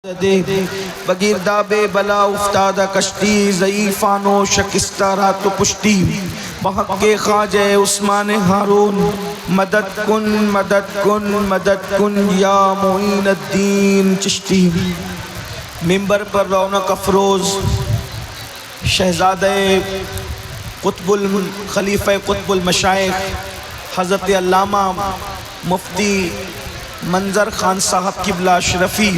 بگیرداب بلا افتادہ کشتی ضعیفان و شکستہ رات و پشتی بحق کے خواجہ عثمان ہارون مدد کن مدد کن مدد کن یا معین الدین چشتی۔ ممبر پر رونق افروز شہزادہ خلیفہ قطب المشائخ حضرت علامہ مفتی منظر خان صاحب قبلہ اشرفی،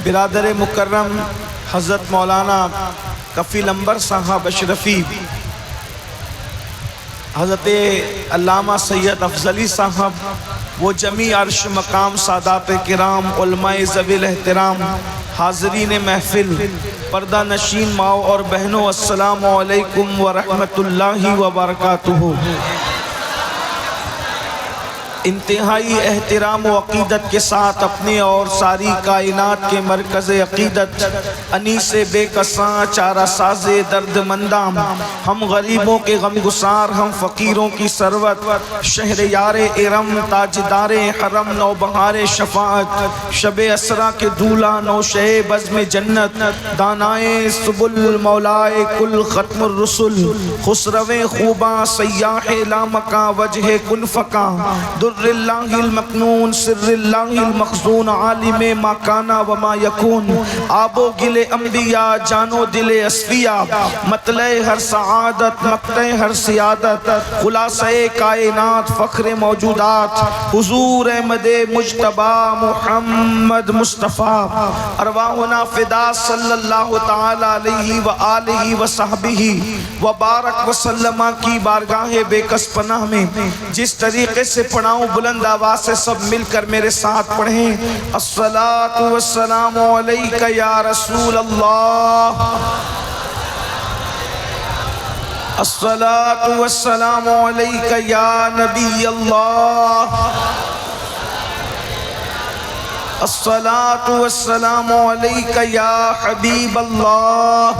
برادر مکرم حضرت مولانا کفیل انور صاحب اشرفی، حضرت علامہ سید افضلی صاحب، وہ جمیع عرش مقام سادات کرام، علماء ذوی الاحترام، حاضرین محفل، پردہ نشین ماؤں اور بہنوں، السلام علیکم ورحمت اللہ وبرکاتہ۔ انتہائی احترام و عقیدت کے ساتھ اپنے اور ساری کائنات کے مرکز عقیدت، انیس بے کساں چارہ ساز درد مندام، ہم غریبوں کے غم گسار، ہم فقیروں کی ثروت، شہر یار ارم، تاجدار حرم، نوبہار شفاعت، شب اسرا کے دولہ، نوشہ بزم جنت، دانائے سبل مولائے کل ختم الرسل، خسرو خوباں سیاح لامکاں وجہ کن فکاں، در اللہ المکنون سر اللہ المخزون، عالم ما کانا وما یکون، آب و گل انبیاء جان و دل اصفیاء، مطلع ہر سعادت مقطع ہر سیادت، خلاصہ کائنات فخر موجودات، حضور احمد مجتبی محمد مصطفیٰ، ارواحنا فدا صلی اللہ تعالی علیہ وآلہ وصحبہ وبارک وسلم کی بارگاہ بے کس پناہ میں جس طریقے سے پڑھاؤں بلند آواز سے سب مل کر میرے ساتھ پڑھیں۔ الصلاۃ والسلام علیک یا رسول اللہ، الصلاۃ والسلام علیک یا نبی اللہ، الصلاۃ والسلام علیک یا حبیب اللہ،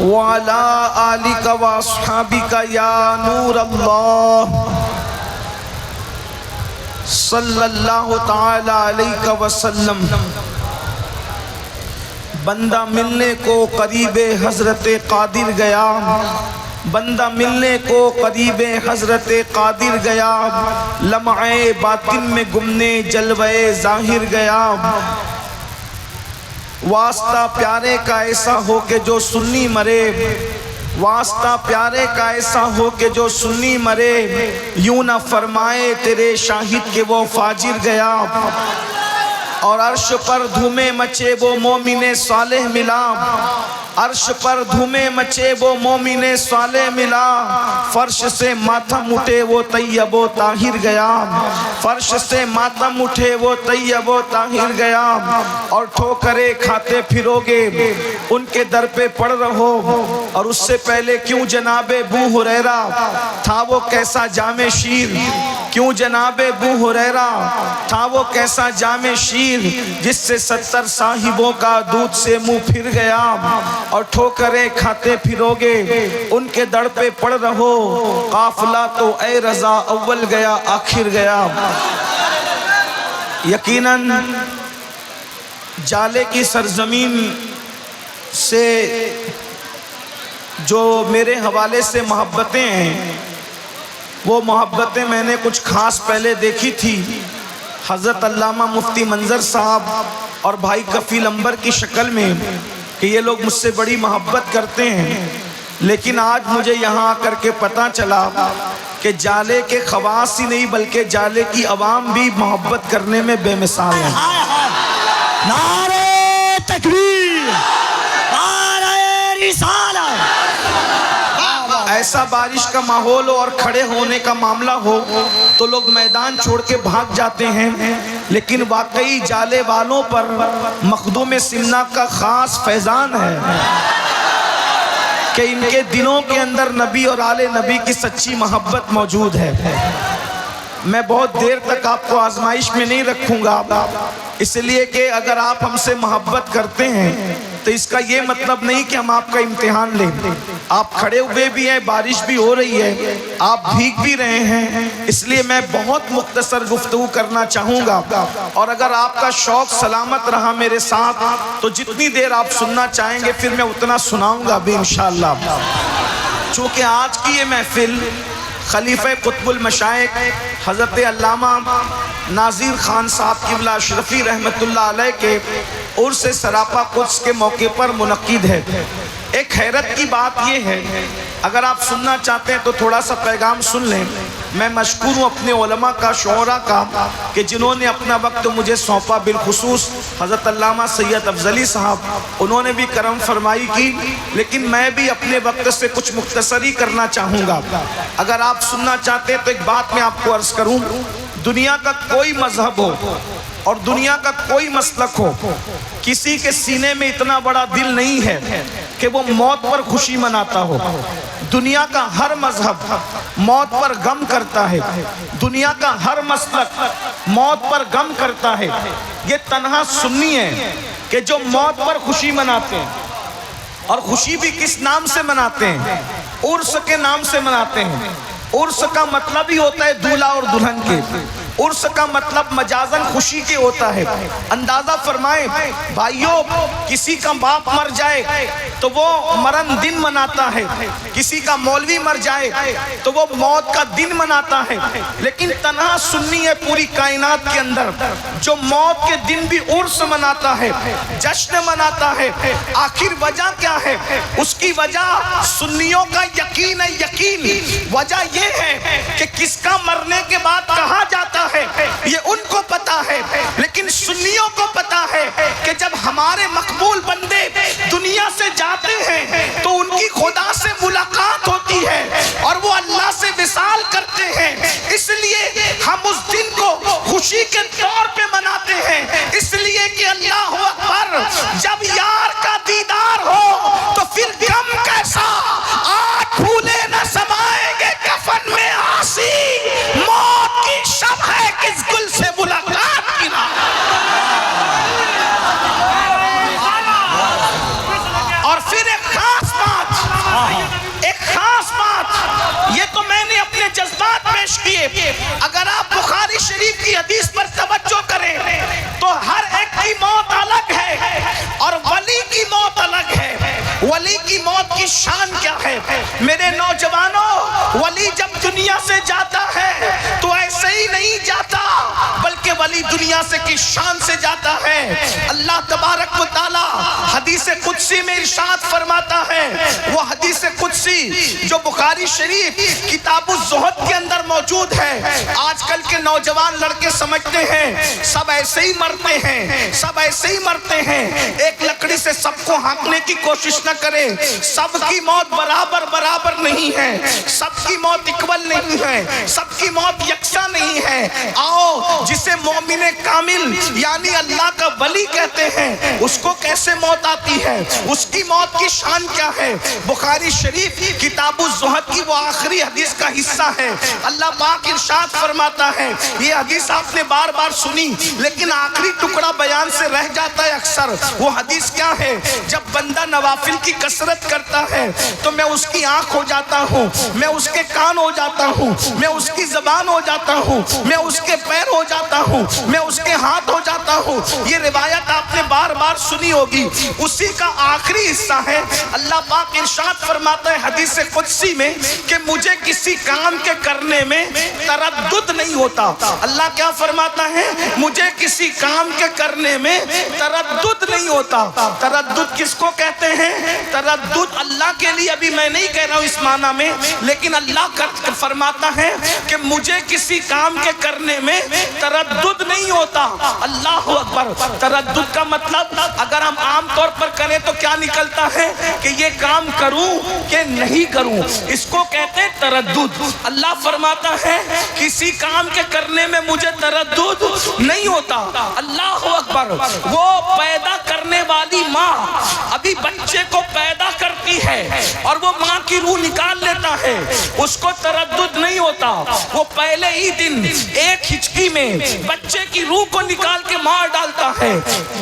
وعلى آلك وأصحابك يا نور الله صلی اللہ تعالی علیہ وسلم۔ بندہ ملنے کو قریب حضرت قادر گیا، بندہ ملنے کو قریب حضرت قادر گیا، لمعہ باطن میں گمنے جلوہ ظاہر گیا، واسطہ پیارے کا ایسا ہو کہ جو سنی مرے، واسطہ پیارے کا ایسا ہو کہ جو سنی مرے، یوں نہ فرمائے تیرے شاہد کہ وہ فاجر گیا، اور عرش پر دھومے مچے وہ مومن صالح ملا، عرش پر دھومے مچے وہ مومن صالح ملا، فرش سے ماتم اٹھے وہ طیب و طاہر گیا، فرش سے ماتم اٹھے وہ طیب و طاہر گیا، اور ٹھوکرے کھاتے پھرو گے ان کے در پہ پڑ رہو، اور اس سے پہلے کیوں جناب ابو ہریرہ تھا وہ کیسا جام شیر، کیوں جناب ابو ہریرہ تھا وہ کیسا جام شیر، جس سے 70 صاحبوں کا دودھ سے منہ پھر گیا، اور ٹھوکریں کھاتے پھرو گے ان کے در پہ پڑ رہو، قافلہ تو اے رضا اول گیا آخر گیا۔ یقیناً جالے کی سرزمین سے جو میرے حوالے سے محبتیں ہیں، وہ محبتیں میں نے کچھ خاص پہلے دیکھی تھی، حضرت علامہ مفتی منظر صاحب اور بھائی کفیل انور کی شکل میں، کہ یہ لوگ مجھ سے بڑی محبت کرتے ہیں، لیکن آج مجھے یہاں آ کر کے پتہ چلا کہ جالے کے خواص ہی نہیں بلکہ جالے کی عوام بھی محبت کرنے میں بے مثال ہیں۔ نعرہ تکبیر، نعرہ رسالت۔ ایسا بارش کا ماحول ہو اور کھڑے ہونے کا معاملہ ہو تو لوگ میدان چھوڑ کے بھاگ جاتے ہیں، لیکن واقعی جالے والوں پر مخدوم سمنا کا خاص فیضان ہے کہ ان کے دلوں کے اندر نبی اور آل نبی کی سچی محبت موجود ہے۔ میں بہت دیر تک آپ کو آزمائش میں نہیں رکھوں گا، اس لیے کہ اگر آپ ہم سے محبت کرتے ہیں تو اس کا یہ مطلب نہیں کہ ہم آپ کا امتحان لیں، آپ کھڑے ہوئے بھی ہیں، بارش بھی ہو رہی ہے، آپ بھیگ بھی رہے ہیں، اس لیے میں بہت مختصر گفتگو کرنا چاہوں گا، اور اگر آپ کا شوق سلامت رہا میرے ساتھ تو جتنی دیر آپ سننا چاہیں گے پھر میں اتنا سناؤں گا بھی انشاءاللہ۔ چونکہ آج کی یہ محفل خلیفہ قطب المشائخ حضرت علامہ ناظر خان صاحب قبلہ اشرفی رحمت اللہ علیہ کے عرس سراپا قدس کے موقع پر منعقد ہے۔ ایک حیرت کی بات یہ ہے، اگر آپ سننا چاہتے ہیں تو تھوڑا سا پیغام سن لیں۔ میں مشکور ہوں اپنے علماء کا، شعراء کا، کہ جنہوں نے اپنا وقت مجھے سونپا، بالخصوص حضرت علامہ سید افضلی صاحب، انہوں نے بھی کرم فرمائی کی، لیکن میں بھی اپنے وقت سے کچھ مختصری کرنا چاہوں گا۔ اگر آپ سننا چاہتے ہیں تو ایک بات میں آپ کو عرض کروں، دنیا کا کوئی مذہب ہو اور دنیا کا کوئی مسلک ہو، کسی کے سینے میں اتنا بڑا دل نہیں ہے کہ وہ موت پر خوشی مناتا ہو۔ دنیا کا ہر مذہب موت پر غم کرتا ہے، دنیا کا ہر مسلک موت پر غم کرتا ہے۔ یہ تنہا سنی ہے کہ جو موت پر خوشی مناتے ہیں، اور خوشی بھی کس نام سے مناتے ہیں؟ عرس کے نام سے مناتے ہیں۔ عرس کا مطلب ہی ہوتا ہے دولہا اور دلہن کے، عرس کا مطلب مجازن خوشی کے ہوتا ہے۔ اندازہ فرمائیں بھائیوں، کسی کا باپ مر جائے تو وہ مرن دن مناتا ہے، کسی کا مولوی مر جائے تو وہ موت کا دن مناتا ہے، لیکن تنہا سنی ہے پوری کائنات کے اندر جو موت کے دن بھی عرس مناتا ہے، جشن مناتا ہے۔ آخر وجہ کیا ہے؟ اس کی وجہ سنیوں کا یقین ہے، یقین۔ وجہ یہ ہے کہ کس کا مرنے کے بعد کہا جاتا ہے یہ ان کو پتا ہے، لیکن سنیوں کو پتا ہے کہ جب ہمارے مقبول بندے دنیا سے جاتے ہیں تو ان کی خدا سے ملاقات ہوتی ہے اور وہ اللہ سے وصال کرتے ہیں۔ اس لیے ہم اس دن کو خوشی کے طور پہ مناتے ہیں، اس لیے کہ اللہ اکبر، جب یار کا دیدار ہو تو پھر غم کیسا، آج بھولے نہ سمائیں گے کفن میں آسی، موت کی شب ہے کس گل سے ملاقات کی راہ۔ اور پھر ایک خاص بات، یہ تو میں نے اپنے جذبات پیش کیے۔ اگر آپ بخاری شریف کی حدیث پر توجہ کریں تو ہر ایک کی موت الگ ہے اور ولی کی موت الگ ہے۔ ولی کی موت کی شان کیا ہے؟ میرے نوجوانوں، ولی جب دنیا سے جاتا ہے تو ایسے ہی نہیں جاتا، بلکہ ولی دنیا سے کی شان سے جاتا ہے۔ اللہ تبارک و تعالی حدیث قدسی میں ارشاد فرماتا ہے، وہ حدیث قدسی جو بخاری شریف کتاب الزہد کے اندر موجود ہے۔ آج کل کے نوجوان لڑکے سمجھتے ہیں سب ایسے ہی مرتے ہیں، سب ایسے ہی مرتے ہیں، ایک لکڑی سے سب کو ہانکنے کی کوشش نہ کرے۔ سب کی موت برابر نہیں ہے، سب کی موت اکول نہیں ہے، سب کی موت یکساں نہیں ہے۔ آؤ، جسے مومن کامل یعنی اللہ کا ولی کہتے ہیں، اس کو کیسے موت آتی ہے، اس کی موت کی شان کیا ہے؟ بخاری شریف کتاب الزہد کی وہ آخری حدیث کا حصہ ہے۔ اللہ پاک ارشاد فرماتا ہے، یہ حدیث آپ نے بار بار سنی لیکن آخری ٹکڑا بیان سے رہ جاتا ہے اکثر۔ وہ حدیث کیا ہے؟ جب بندہ نوافل کی کثرت کرتا ہے تو میں اس کی آنکھ ہو جاتا ہوں، میں اس کے کان ہو جاتا ہوں، میں اس کی زبان ہو جاتا ہوں، میں اس کے پیر ہو جاتا ہوں، میں اس کے ہاتھ ہو جاتا ہوں۔ یہ روایت آپ نے بار بار سنی ہوگی، اسی کا آخری حصہ ہے۔ اللہ پاک ارشاد فرماتا ہے حدیث قدسی میں کہ مجھے کسی کام کے کرنے میں تردد نہیں ہوتا۔ اللہ کیا فرماتا ہے؟ مجھے کسی کام کے کرنے میں تردد نہیں ہوتا۔ تردد کس کو کہتے ہیں؟ تردد اللہ کے لیے ابھی میں نہیں کہہ رہا ہوں اس معنی میں، لیکن اللہ فرماتا ہے کہ مجھے کسی کام کے کرنے میں تردد نہیں ہوتا۔ اللہ اکبر۔ تردد کا مطلب اگر ہم عام طور پر کریں تو کیا نکلتا ہے کہ یہ کام کروں کہ نہیں کروں، اس کو کہتے ہیں تردد۔ اللہ فرماتا ہے کسی کام کے کرنے میں مجھے تردد نہیں ہوتا۔ اللہ اکبر۔ وہ پیدا کرنے والی ماں ابھی بچے کو پیدا کرتی ہے اور وہ ماں کی روح نکال لیتا ہے، اس کو تردد نہیں ہوتا۔ وہ پہلے ہی دن ایک ہچکی میں بچے کی روح کو نکال کے مار ڈالتا ہے،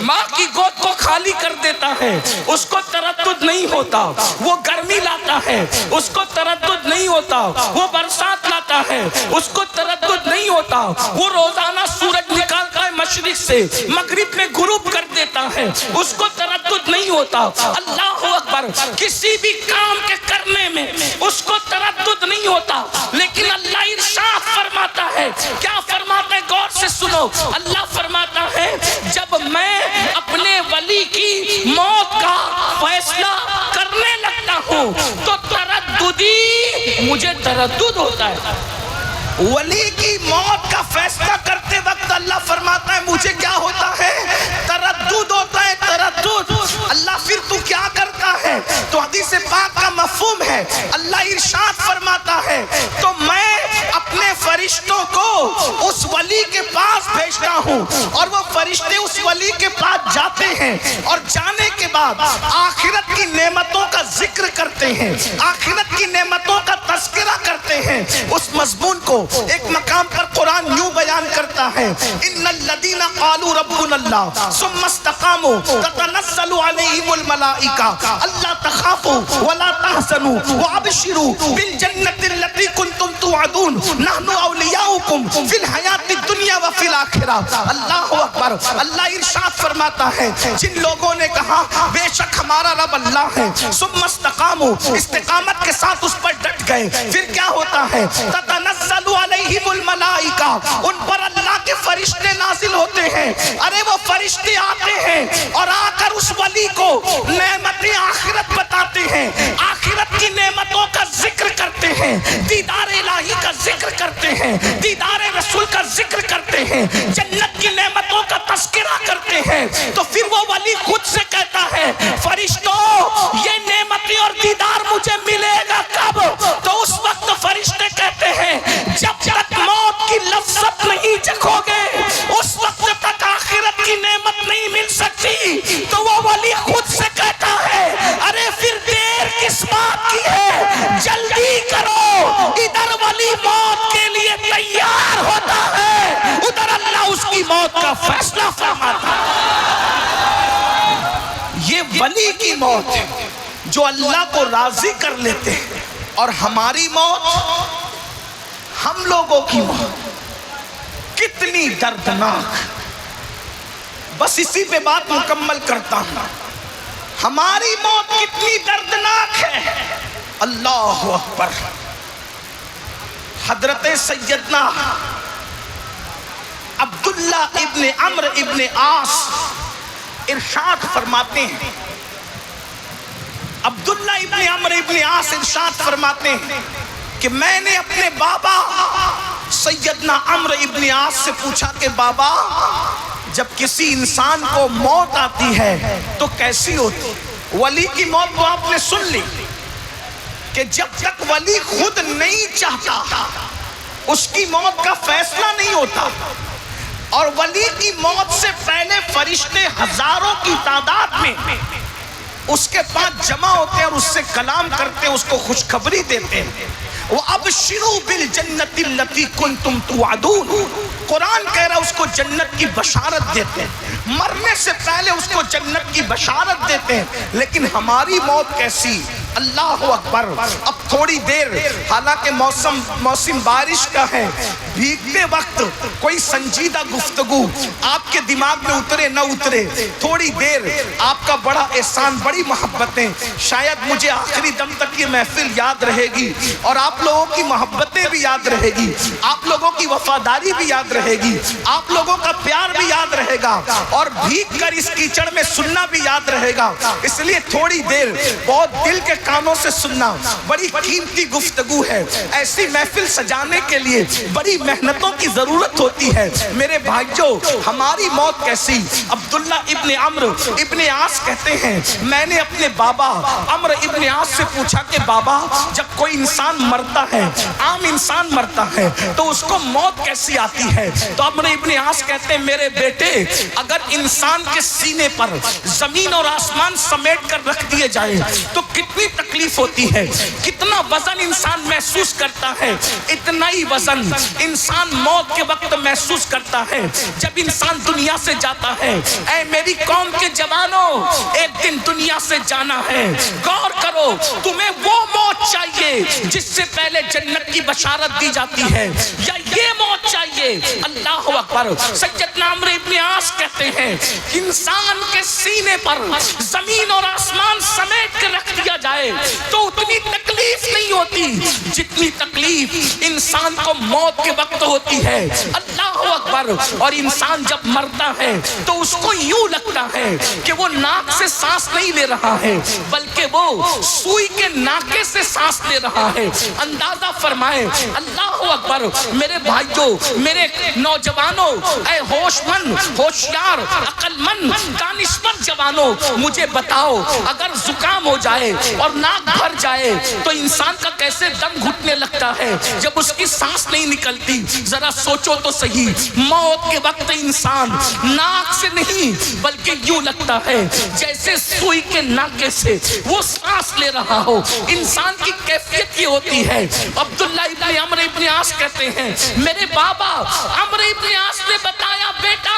ماں کی گود کو خالی کر دیتا ہے، اس کو تردد نہیں ہوتا، وہ گرمی لاتا ہے، اس کو تردد نہیں ہوتا، وہ برسات لاتا ہے، اس کو تردد نہیں ہوتا، وہ روزانہ سورج نکالتا ہے مشرق سے، مغرب میں غروب کر دیتا ہے، اس کو تردد نہیں ہوتا۔ اللہ اکبر، کسی بھی کام کے کرنے میں اس کو تردد نہیں ہوتا، لیکن اللہ ارشاد فرماتا ہے، کیا فرماتا ہے؟ غور سے سنو، اللہ فرماتا ہے جب میں اپنے ولی کی موت کا فیصلہ کرنے لگتا ہوں تو ترددی مجھے تردد ہوتا ہے۔ ولی کی موت کا فیصلہ کرتے وقت اللہ فرماتا ہے مجھے کیا ہوتا ہے؟ تردد ہوتا ہے، تردد۔ اللہ پھر تو کیا کرتا ہے؟ تو حدیث پاک کا مفہوم ہے، اللہ ارشاد فرماتا ہے تو میں اپنے فرشتوں کو اس ولی کے پاس بھیجتا ہوں، اور وہ فرشتے اس ولی کے پاس جاتے ہیں، اور جانے کے بعد آخرت کی نعمتوں کا ذکر کرتے ہیں، آخرت کی نعمتوں کا تذکرہ کرتے ہیں۔ اس مضمون کو ایک مقام پر قرآن یوں بیان کرتا ہے، ان الذین قالوا ربنا اللہ ثم استقاموا تتنزل علیہم الملائکہ الا تخافوا ولا تحزنوا وابشروا بالجنۃ التي کنتم توعدون نحن اولیاؤکم فی الحیاۃ الدنیا وفی الآخرہ۔ اللہ اکبر، اللہ ارشاد فرماتا ہے جن لوگوں نے کہا بے شک ہمارا رب اللہ ہے، ثم استقاموا، استقامت کے ساتھ اس پر ڈٹ گئے، پھر کیا ہوتا ہے؟ تتنزل علیہم الملائکہ، ان پر اللہ کے فرشتے نازل ہوتے ہیں۔ ارے وہ فرشتے آتے ہیں اور آ کر اس ولی کو نعمت آخرت بتاتے ہیں، آخرت کی نعمتوں کا ذکر کرتے ہیں، دیدار الہی کا ذکر کرتے ہیں، دیدار رسول کا ذکر کرتے ہیں، جنت کی نعمتوں کا تذکرہ کرتے ہیں۔ تو پھر وہ ولی خود سے کہتا ہے فرشتوں یہ نعمتیں اور دیدار مجھے ملے گا کب؟ تو اس وقت فرشتے کہتے ہیں جب تک موت کی لذت نہیں چکھو گے اس وقت تک آخرت کی نعمت نہیں مل سکتی۔ تو وہ ولی خود سے کہتا ہے ارے پھر دیر کس بات کی ہے، جلدی کرو۔ ادھر ولی موت کے لیے تیار ہوتا ہے، ادھر اللہ اس کی موت کا فیصلہ فرماتا ہے۔ یہ ولی کی موت ہے جو اللہ کو راضی کر لیتے ہیں، اور ہماری موت، ہم لوگوں کی موت کتنی دردناک۔ بس اسی پہ بات مکمل کرتا ہوں، ہماری موت کتنی دردناک ہے۔ اللہ اکبر۔ حضرت سیدنا عبداللہ ابن عمرو ابن عاص ارشاد فرماتے ہیں، عبداللہ ابن عمرو ابن عاص ارشاد فرماتے ہیں کہ میں نے اپنے بابا سیدنا عمرو ابن عاص سے پوچھا کہ بابا جب کسی انسان کو موت آتی ہے تو کیسی ہوتی؟ ولی کی موت تو آپ نے سن لی کہ جب تک ولی خود نہیں چاہتا اس کی موت کا فیصلہ نہیں ہوتا، اور ولی کی موت سے پہلے فرشتے ہزاروں کی تعداد میں اس کے پاس جمع ہوتے ہیں اور اس سے کلام کرتے ہیں، اس کو خوشخبری دیتے ہیں۔ وَأَبْشِرُوا بِالْجَنَّةِ الَّتِي كُنْتُمْ تُوعَدُونَ، قرآن کہہ رہا ہے اس کو جنت کی بشارت دیتے ہیں، مرنے سے پہلے اس کو جنت کی بشارت دیتے ہیں۔ لیکن ہماری موت کیسی؟ اللہ اکبر۔ اب تھوڑی دیر، حالانکہ موسم بارش کا ہے، بھیگتے وقت کوئی سنجیدہ گفتگو آپ کے دماغ میں اترے نہ اترے، تھوڑی دیر آپ کا بڑا احسان، بڑی محبتیں، شاید مجھے آخری دم تک یہ محفل یاد رہے گی، اور آپ لوگوں کی محبتیں بھی یاد رہے گی، آپ لوگوں کی وفاداری بھی یاد رہے گی، آپ لوگوں کا پیار بھی یاد رہے گا، اور بھیگ کر اس کیچڑ میں سننا بھی یاد رہے گا۔ اس لیے تھوڑی دیر بہت دل کے کانوں سے سننا، بڑی قیمتی گفتگو ہے۔ ایسی محفل سجانے کے لیے بڑی محنتوں کی ضرورت ہوتی ہے۔ میرے بھائیوں، ہماری موت کیسی؟ عبداللہ ابن عمرو ابن عاص کہتے ہیں میں نے اپنے بابا عمرو ابن عاص سے پوچھا کہ بابا جب کوئی انسان مرتا ہے، عام انسان مرتا ہے، تو اس کو موت کیسی آتی ہے؟ تو عمرو ابن عاص کہتے ہیں میرے بیٹے اگر انسان کے سینے پر زمین اور آسمان سمیٹ کر رکھ دیے جائیں تو کتنی تکلیف ہوتی ہے، کتنا وزن انسان محسوس کرتا ہے، اتنا ہی وزن انسان موت کے وقت محسوس کرتا ہے جب انسان دنیا سے جاتا ہے۔ اے میری قوم کے جوانوں، ایک دن دنیا سے جانا ہے، غور کرو تمہیں وہ موت چاہیے جس سے پہلے جنت کی بشارت دی جاتی ہے، یا یہ موت چاہیے؟ اللہ اکبر۔ سیدنا عمرو ابن عاص کہتے ہیں انسان کے سینے پر زمین اور آسمان سمیٹ کے رکھ دیا جائے تو اتنی تکلیف نہیں ہوتی جتنی تکلیف انسان کو موت کے وقت ہوتی ہے۔ اللہ اکبر۔ اور انسان جب مرتا ہے تو اس کو یوں لگتا ہے کہ وہ ناک سے سانس نہیں لے رہا ہے بلکہ وہ سوئی کے ناکے سے سانس لے رہا ہے۔ اندازہ فرمائے۔ اللہ اکبر۔ میرے بھائیوں، میرے نوجوانوں، اے ہوش مند، ہوشیار، عقل مند، دانشور جوانوں، مجھے بتاؤ اگر زکام ہو جائے اور ناک بھر جائے تو انسان کا کیسے دم گھٹنے لگتا ہے جب اس کی سانس نہیں نکلتی؟ ذرا سوچو تو صحیح، موت کے وقت انسان ناک سے نہیں بلکہ یوں لگتا ہے جیسے سوئی کے ناکے سے وہ سانس لے رہا ہو۔ انسان کی کیفیت یہ ہوتی ہے۔ عبداللہ ابن عمرو ابن عاص کہتے ہیں میرے بابا عمرو ابن عاص نے بتایا بیٹا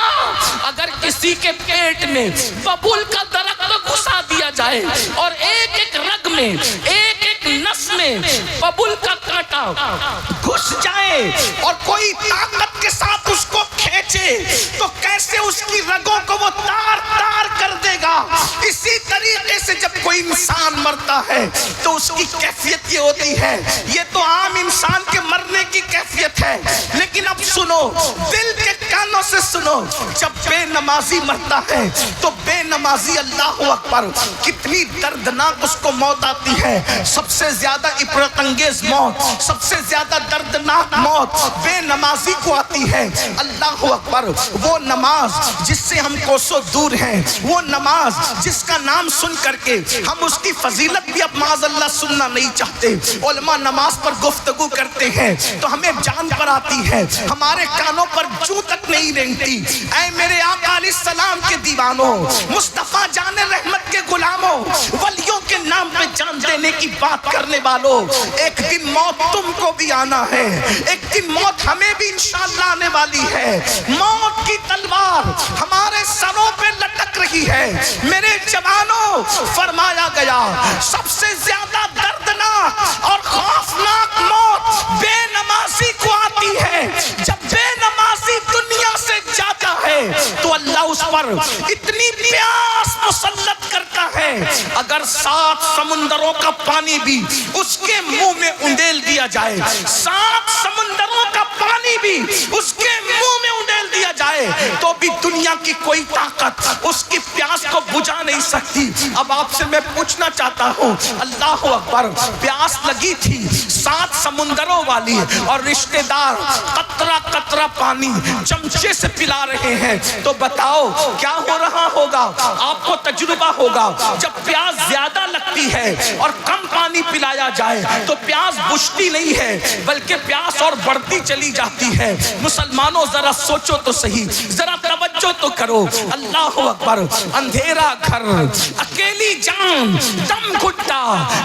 اگر کسی کے پیٹ میں ببول کا درخت گھسا دیا جائے اور ایک ایک رگ میں، ایک ایک نس میں ببول کا کانٹا گھس جائے اور کوئی طاقت کے ساتھ اس کو کھینچے تو کیسے اس کی رگوں کو وہ تار تار کر دے گا، اسی طریقے سے جب کوئی انسان مرتا ہے تو اس کی کیفیت یہ ہوتی ہے۔ یہ تو عام انسان کے مرنے کی کیفیت ہے، لیکن اب سنو، دل کے کانوں سے سنو، جب بے نمازی مرتا ہے تو بے نمازی، اللہ اکبر، کتنی دردناک اس کو موت آتی ہے۔ سب سے زیادہ عبرت انگیز موت، سب سے زیادہ دردناک موت بے نمازی کو آتی ہے۔ اللہ اکبر۔ وہ نماز جس سے ہم کوسوں دور ہیں، وہ نماز جس کا نام سن کر کے ہم اس کی فضیلت بھی اب معاذ اللہ سننا نہیں چاہتے۔ علماء نماز پر گفتگو کرتے ہیں تو ہمیں جان پر آتی ہے، ہمارے کانوں پر جوں تک نہیں رینگتی۔ اے میرے آقا علیہ السلام کے دیوانوں، مصطفیٰ جان رحمت کے غلاموں، ولیوں کے نام پہ جان دینے کی بات کرنے والوں، ایک دن موت تم کو بھی آنا ہے، ایک دن موت ہمیں بھی انشاءاللہ آنے والی ہے۔ موت کی تلوار ہمارے سروں پہ لٹک رہی ہے۔ میرے جوانوں، فرمایا گیا سب سے زیادہ دردناک اور خوفناک موت بے نمازی کو آتی ہے۔ جب بے نمازی دنیا سے جاتا ہے تو اللہ اس پر اتنی پیاس مسلط کرتا ہے اگر 7 سمندروں کا پانی بھی اس کے منہ میں انڈیل دیا جائے، 7 سمندروں کا پانی بھی اس کے منہ میں انڈیل دیا جائے تو بھی دنیا کی کوئی طاقت اس کی پیاس کو بجھا نہیں سکتی۔ اب آپ سے میں پوچھنا چاہتا ہوں، اللہ اکبر، پیاس لگی تھی 7 سمندروں والی اور رشتہ دار قطرہ قطرہ پانی چمچے سے پلا رہے ہیں تو بتاؤ کیا ہو رہا ہوگا؟ آپ کو تجربہ ہوگا جب پیاس زیادہ لگتی ہے اور کم پانی پلایا جائے تو پیاس بجھتی نہیں ہے بلکہ پیاس اور بڑھتی چلی جاتی ہے۔ مسلمانوں ذرا سوچو تو صحیح، ذرا توجہ تو کرو۔ اللہ اکبر۔ اندھیرا گھر، اکیلی جان، دم گھٹتا،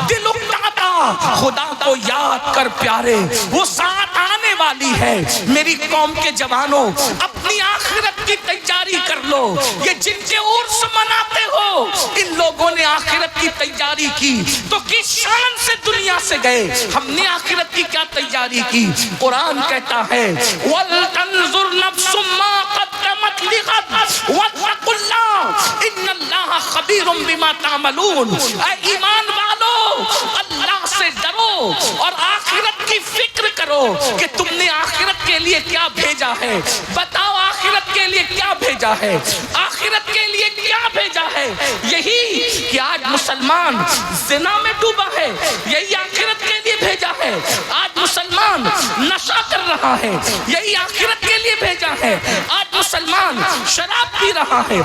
دل اکتاتا، خدا کو یاد کر پیارے، وہ ساتھ آنے والی ہے۔ میری قوم کے جوانوں، اپنی آخرت کی تیاری کر لو۔ یہ جن کے عرس مناتے ہو، ان لوگوں نے آخرت کی تیاری کی تو کس شان سے دنیا سے گئے؟ ہم نے آخرت کی کیا تیاری کی؟ قرآن کہتا ہے وَلْتَنْظُرْ نَفْسٌ مَا قَدَّمَتْ لِغَدٍ وَاتَّقُوا اللَّهَ إِنَّ اللَّهَ خَبِيرٌ بِمَا تَعْمَلُونَ۔ اے ایمان والو، اللہ سے ڈرو اور آخرت کی فکر کرو کہ تم نے آخرت کے لیے کیا بھیجا ہے۔ بتاؤ آخرت کے لیے کیا بھیجا ہے؟ آخرت کے لیے کیا بھیجا ہے؟ یہی کہ آج مسلمان زنا میں ڈوبا ہے، یہی آخرت کے لیے بھیجا ہے۔ آج مسلمان نشہ کر رہا ہے، یہی آخرت کے لیے بھیجا ہے۔ آج مسلمان شراب پی رہا ہے،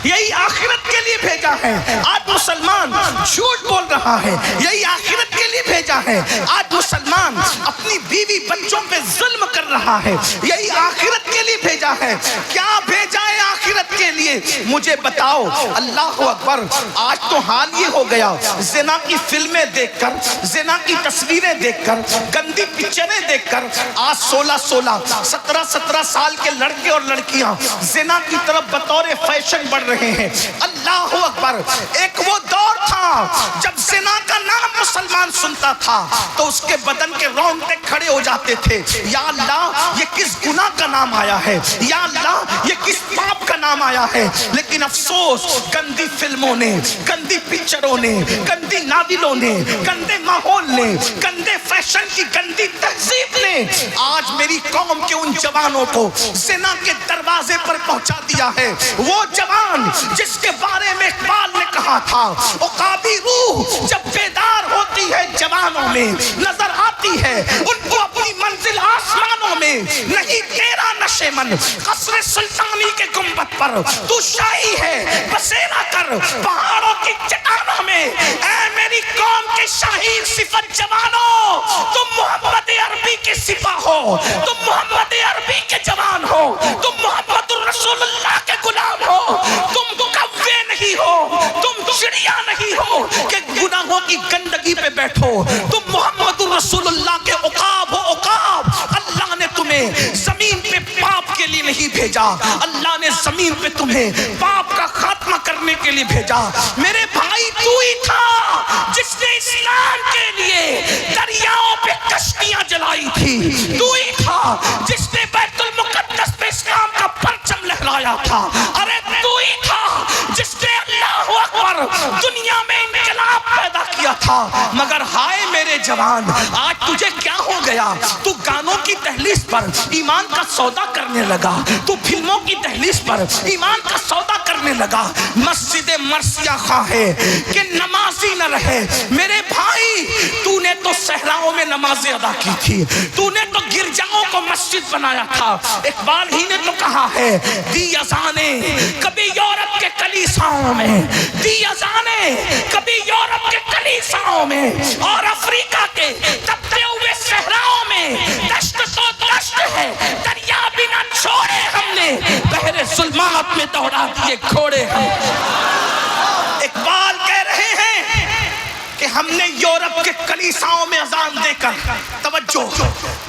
یہی آخرت کے لیے بھیجا ہے۔ آج مسلمان جھوٹ بول رہا ہے، یہی آخرت کے لیے بھیجا ہے۔ آج مسلمان اپنی بیوی بچوں پہ ظلم کر رہا ہے، یہی آخرت کے لیے بھیجا ہے۔ کیا بھیجا ہے؟ آخرت کے لیے مجھے بتاؤ۔ اللہ اکبر، آج تو حال یہ ہو گیا، زنا کی فلمیں دیکھ کر، زنا کی تصویریں دیکھ کر، گندی پکچریں دیکھ کر آج 16 17 سال کے لڑکے اور لڑکیاں زنا کی طرف بطور فیشن بڑھ رہے ہیں۔ اللہ اکبر، ایک وہ دور تھا جب زنا کا نام مسلمان سنتا تھا تو اس کے بدن کے رونگٹے کھڑے ہو جاتے تھے، یا اللہ یہ کس گناہ کا نام آیا ہے، یا اللہ یہ کس پاپ کا نام آیا ہے۔ لیکن افسوس، گندی فلموں نے، گندی پکچروں نے، گندی ناولوں نے، گندے ماحول نے، گندے فیشن کی گندی تہذیب نے آج میری قوم کے ان جوانوں کو زنا کے دروازے پر پہنچا دیا ہے۔ وہ جوان جس کے بارے میں اقبال نے کہا تھا، عقابی روح جب بیدار ہوتی ہے جوانوں میں، نظر آتی ہے ان کو اپنی منزل آسمانوں میں، نہیں تیرا نشے من قصر سلطانی کے گنبد پر تو شاہی ہے، بسیرا کر پہاڑوں کی چٹانوں میں۔ اے میری قوم کے شاہین صفت جوانوں، تم محمد عربی کے سپاہ ہو، تم محمد عربی کے جوان ہو، تم محمد الرسول اللہ کے غلام ہو، تم کوے نہیں ہو، تم چڑیا نہیں ہو کہ گناہوں کی گندگی پہ بیٹھو، تم محمد الرسول اللہ کے عقاب ہو۔ عقاب، اللہ نے تمہیں زمین پہ پاپ کے لیے نہیں بھیجا، اللہ نے زمین پہ تمہیں پاپ کا خاتمہ کرنے کے لیے بھیجا۔ میرے بھائی، تو ہی تھا جس نے اسلام کے لیے دریاؤں پہ کشتیاں جلائی تھی، تو ہی تھا جس نے بیت المقدس پہ اسلام کا پرچم لہرایا تھا، ارے تو ہی تھا جس نے اللہ اکبر دنیا میں انقلاب پیدا کیا تھا۔ مگر ہائے میرے جوان، آج تجھے کیا ہو گیا؟ تو گانوں کی دہلیز پر ایمان کا سودا کرنے لگا، تو فلموں کی دہلیز پر ایمان کا سودا کرنے لگا۔ مسجد مرثیہ خواہ ہے کہ نمازی نہ رہے۔ میرے بھائی، تو نے تو صحراؤں میں نمازیں ادا کی تھی، تو نے تو گرجاؤں کو مسجد بنایا تھا۔ اقبال ہی نے تو کہا ہے، دی اذانیں کبھی یورپ کے کلیساؤں میں، دی اذانیں کبھی یورپ کے کلیساؤں میں اور افریقہ کے تپتے ہوئے صحراؤں میں، دشت تو دشت ہے، دریا بھی نہ چھوڑے ہم نے، بحر ظلمات میں دوڑا دیے گھوڑے ہم۔ اقبال کہہ رہے ہیں کہ ہم نے یورپ کے کلیساؤں میں اذان دے کر، توجہ،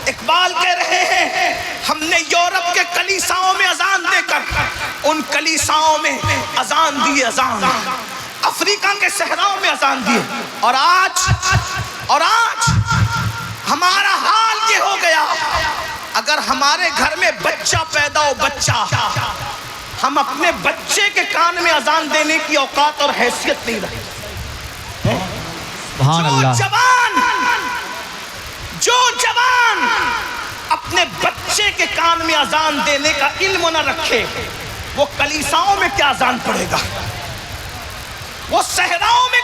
اقبال کہہ رہے ہیں ہم نے یورپ کے کلیساؤں میں اذان دے کر ان کلیساؤں میں اذان دی، اذان افریقہ کے صحراؤں میں اذان دی، اور آج ہمارا حال یہ ہو گیا، اگر ہمارے گھر میں بچہ پیدا ہو، بچہ، ہم اپنے بچے کے کان میں اذان دینے کی اوقات اور حیثیت نہیں رکھتے۔ جو جوان اپنے بچے کے کان میں اذان دینے کا علم نہ رکھے، وہ کلیساؤں میں کیا اذان پڑھے گا، وہ صحراؤں میں